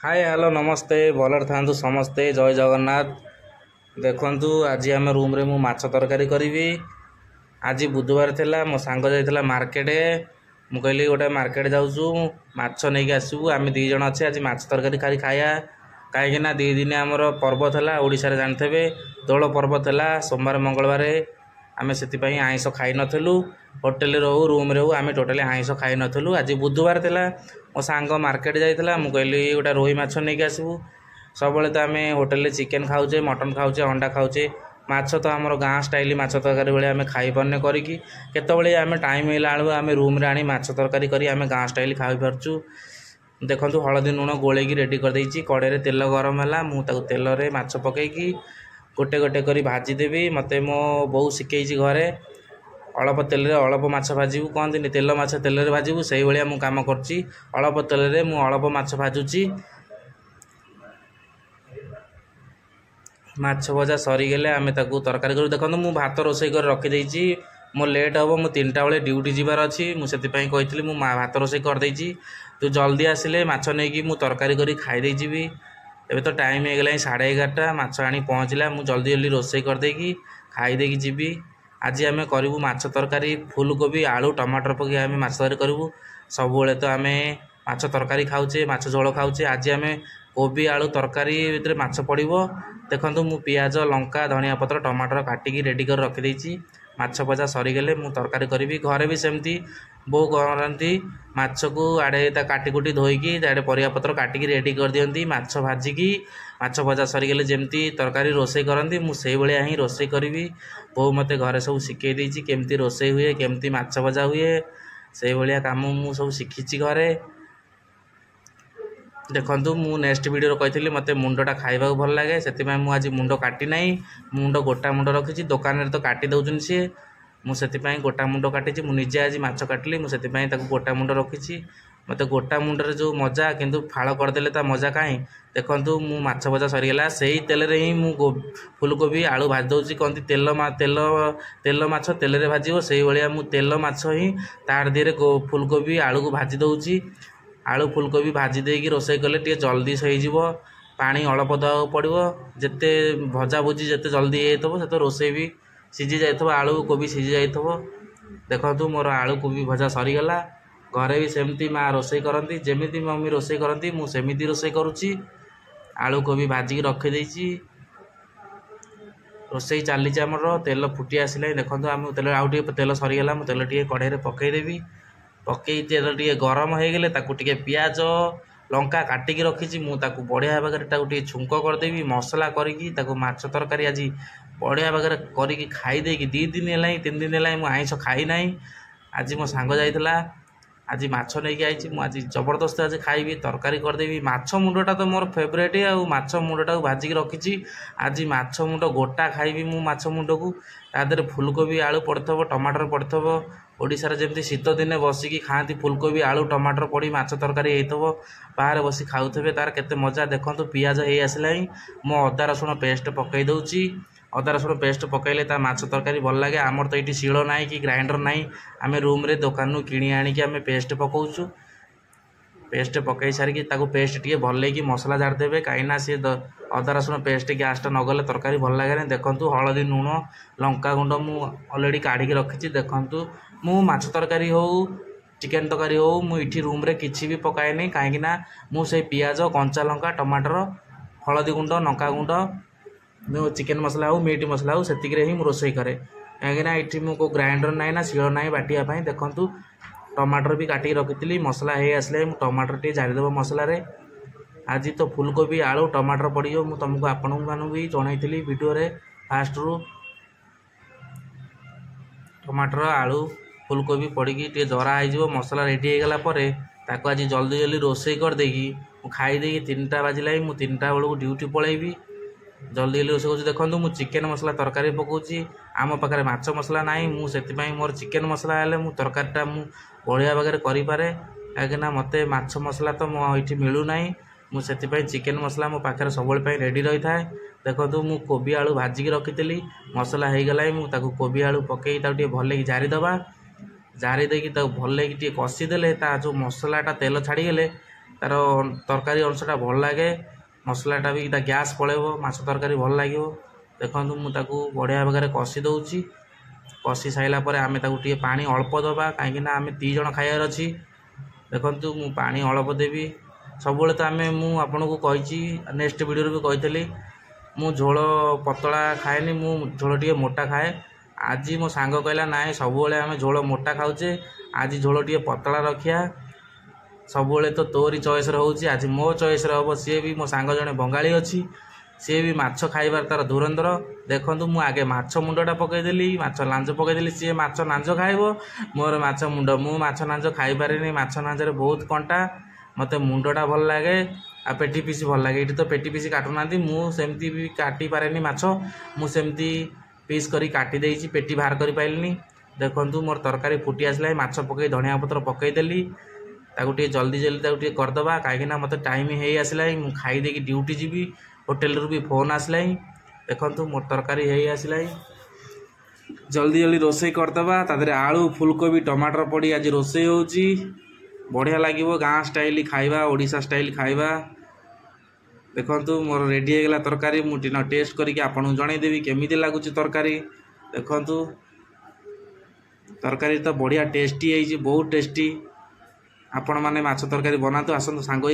Hi hello नमस्ते भलर था समस्ते जय जगन्नाथ। देखु आज आम रूम रे मु माछ तरकारी करी। आज बुधवार थिला मो सांग जाइथिला मार्केट। मु कहली गोटे मार्केट जाऊँ माछ नहीं आसबू आम दी जन अच्छे आज माछ तरकारी खाली खाया कहीं दी दिन आमर पर्व था ओडिशा जानते दोल पर्व था सोमवार मंगलवार आम से आईष खाई नथिलु होटेल रहू रूम रे आम टोटाली आईष खाई नथिलु। आज बुधवार थिला मो सांग मार्केट जाइथिला मु कहली गोटे रोही माछ नहीं आसबू सब तो आम होटेल चिकेन खाऊे मटन खाऊे अंडा खाऊे माछ तो आम गाँ स्टाइल माछ तरकारी भाई आम खाई पारने करके आम टाइम है आम रूम रे आनी माछ तरकारी करी आम गाँ स्टाइल खाई पारचु। देखु हलदी लुण गोलेकी रेडी कर देइछि कड़े तेल गरम है मुझे तेल रे माछ पकईकी गोटे गोटे करी भाजीदेवी मते मो बो शिखई घरे अल्प तेल अल्प माछ भाजू कहते तेल माछ तेल रे भाजू से भाया मु काम करछि अल्प तेल रे मु अल्प माछ भाजुछि। माछ भजा सरीगले आम तरकारी करूँ। देखो मु भात रोषे कर रखी मो लेट हम मु 3टा बेले ड्यूटी जीवार अच्छी मुझे कही मु भात रोषे करदे तू जल्दी आसिले माछ नहीं मु तरकारी करी खाई जीवी। एबे तो टाइम हो गला 11:30 माछ आनी पहुँचला मु जल्दी जल्दी रोषे करदेकी खाईदेकी जीवी। आज आम करूँ माछ तरकारी फूलकोबी आलू टमाटर पकई आम माछ तरकारी करूँ। सब तो आम माछ तरकारी खाऊे माछ झोल खाऊे आज आम कोबी आलू तरकारी भितर माछ पड़ो। देखो मु पियाज लंका धनिया पत्र टमाटर काटिकी रेडी कर रखी माछ भजा सरीगले मु तरकारी करी। घरे भी सेमती बो करती माछ को आड़े काटिकुटी धोईकी आड़े परिया पत्र काटिकी रेडी कर दियंती माछ भाजिकी माछ भजा सरीगले जमती तरकारी रोषे करती मुझे भाया ही रोषे करी। बो मते घरे सब शिखई देछि केमती रोषे हुए केमती माछ भजा हुए से भाया काम मु सब शिखी घरे। देखु मु नेक्स्ट वीडियो कही मत मुंडा खाइबा भल लगे से आज मुंड काटी ना मुंड गोटा मुंड रखी दुकान में तो काटी दौन सी मुझे गोटा मुंड काटी मुझे आज माछ काटिली मुझे गोटा मुंड रखी मत गोटा मुंडर जो मजा किंतु फाड़ करदे ता मजा कहीं। देखु मु माछ भजा सरीगला से ही तेल रे ही मु फूलकोबी आलू भाजी दूसरी कहती तेल तेल तेल माछ तेल रे भाजो से भाया मु तेल माछ ही तार दिहरे फूलकोबी आलू को भाजी दूसरी आलू फूलकोबी भाजी देकी रोषे कले टे जल्दी सहीज पानी अल्प देवा पड़ो जिते भजा भुजी जिते जल्दी ये तो रोषे भी सीझी जाइए आलू कोबी सीझी जाइए। देखु मोर आलू कोबी भजा सरीगला घरे भी सेमती माँ रोषे करती जमी मम्मी रोषे करती मुझे रोषे करुच्ची आलू कोबी भाजिकी रखीदे रोषे चली आमर तेल फुटी आसला। देखो आम तेल आउ तेल सरीगला मुझे तेल टे कढ़ाई पकईदेवी पकई तेल टे गरम हो गले टे पियाज लंका काटिकी रखी मुझे बढ़िया भाग छुंक करदेवी मसला करी माछ तरकारी आज बढ़िया भाग करी खाईदे 2 दिन है 3 दिन है मुझे आईष खाई ना। आज मो सांग जाइला आज माछ नहीं आई आज जबरदस्त आज खाइबी तरकारी करदेवी माछ मुंडटा तो मोर फेवरेट आउ माछ मुंडटा भाजिकी रखी आज माछ मुंड गोटा खाइबी मु माछ मुंड को तादे फूलकोबी आलू पड़थबो टमाटर पड़थबो ओडिशा रे जेमती शीत दिने बसिकी खाती फूलकोबी आलू टमाटर पड़ी माछ तरकारी होइथबो बाहर बसी खाउथबे तार केते मजा। देखो पियाज हे आसला मो अदा रसुण पेस्ट पकई दउची अदा रसुण पेस्ट पकईले ता माछ तरकारी भल लगे। आमर तो ये शिल ना कि ग्राइंडर ना आम रूम रे दुकान किणी आणिकी आम पेस्ट पकाउछु पेस्ट पकई सारिकी ताको पेस्ट टी भल लगी मसला झाड़देवे कहीं सी अदा रसुण पेस्ट गैसटा नगले तरकारी भल लगे। देखु हलदी लुण लंका गुंड मु अलरेडी काढ़ी रखी देखु मु माछ तरकारी हो चिकेन तरकारी हो मुझे रूम रे किसी भी पकाए नहीं कहीं मुझे पियाज कंचा लंका टमाटर हलदी गुंड लंका गुंड चिकेन मसला हो मीट मसला हो से ही रोषे करे कहीं ये मो ग्राइंडर ना ना शिल ना बाटियापाई। देखु टमाटर भी काटिकी रखी मसला हे आसले टमाटर टे झाड़ीदेव मसला रे आज तो फूलकोबी आलू टमाटर पड़ो मुझे तुमको आपण मानू भी जनईली वीडियो रे फास्ट रु टमाटर आलू फूलकोबी पड़ी टे जरा हो मसला रेडी हो गला आज जल्दी जल्दी रोषे करदेकी खाईदे 3टा बाजिला मु 3टा बेलू ड्यूटी पलैबी जल्दी जल्दी रोषे कर। देखो मु चिकेन मसला तरकारी पकाउची आम पाखे माछ मसला ना मुझे मोर चिकेन मसला हेले मु तरकारीटा मु बढ़िया भाग करें कहीं मत माछ मसला तो ये मिलूना मुझे चिकेन मसला मो पाखे सब रेडी रही था। देखो मु कोबी आलू भाजिकी रखी मसला हो गला मुझे कोबी आलू पकई भल लगी जारीदबा जारी देकी भल लगी कषिदेले जो मसलाटा तेल छाड़गले तार तरकारी अंशटा भल लगे मसलाटा भी ता गैस पलैब माछ तरकारी भल लगे। देखो मुझे बढ़िया भाग कषि दूची कषि सारापर आम टे पा अल्प दबा कहीं आम 3 जन खाइबार अच्छी। देखु मु पा अल्प देवी सब तो आम आपन को कही नेक्स्ट वीडियो भी कही मु झोल पतला खाएनी मु झोल टे मोटा खाए। आज मो सांग कहला ना सब आम झोल मोटा खाऊे आज झोल टे पतला रखिया सब तो तोरी चॉइस रोचे आज मो चॉइस हम सी भी मो सांग जड़े बंगाली अच्छी सी भी माछ खाइबार तार धुरंधर। देखु मु आगे माछ मुंडा पकईदेली माछ लांज पकईदेली सी माछ नांज खाइब मोर माछ मुंड मु माछ नांज खाई पारे माछ नांजरे बहुत कंटा मते मुंडा भल लगे आ पेटी पीस भल लगे। ये तो पेटी पीस काटुना मुझे भी काटी पारे माछ मुझे पीस करी काटी देइछि पेटी बाहर करि पाइलिनी। देखु मोर तरकारी फुटी आसला माछ पकई धनिया पत्र पकईदेली ताकू टे जल्दी जल्दी ताकू टे करदबा कहीं मत टाइम हो आसला मु खाई देकी ड्यूटी जीवी होटेल रू भी फोन आसला। देखु मोर तरकारी हो आसला जल्दी जल्दी रोसई करदबा तादरे आलू फुलकोबी टमाटर पड़ी आज रोसई होउची बढ़िया लगे गाँ स्टाइल खाइबा ओडिशा स्टाइल खाइबा। देखु मोर रेडी होगा तरकारी मुझे टेस्ट करके आपको जनईदेवी केमी लगुच तरकारी। देखु तरकारी तो बढ़िया टेस्टी है बहुत टेस्टी आपण मैंने माछ तरकारी बनातु आसतु सांग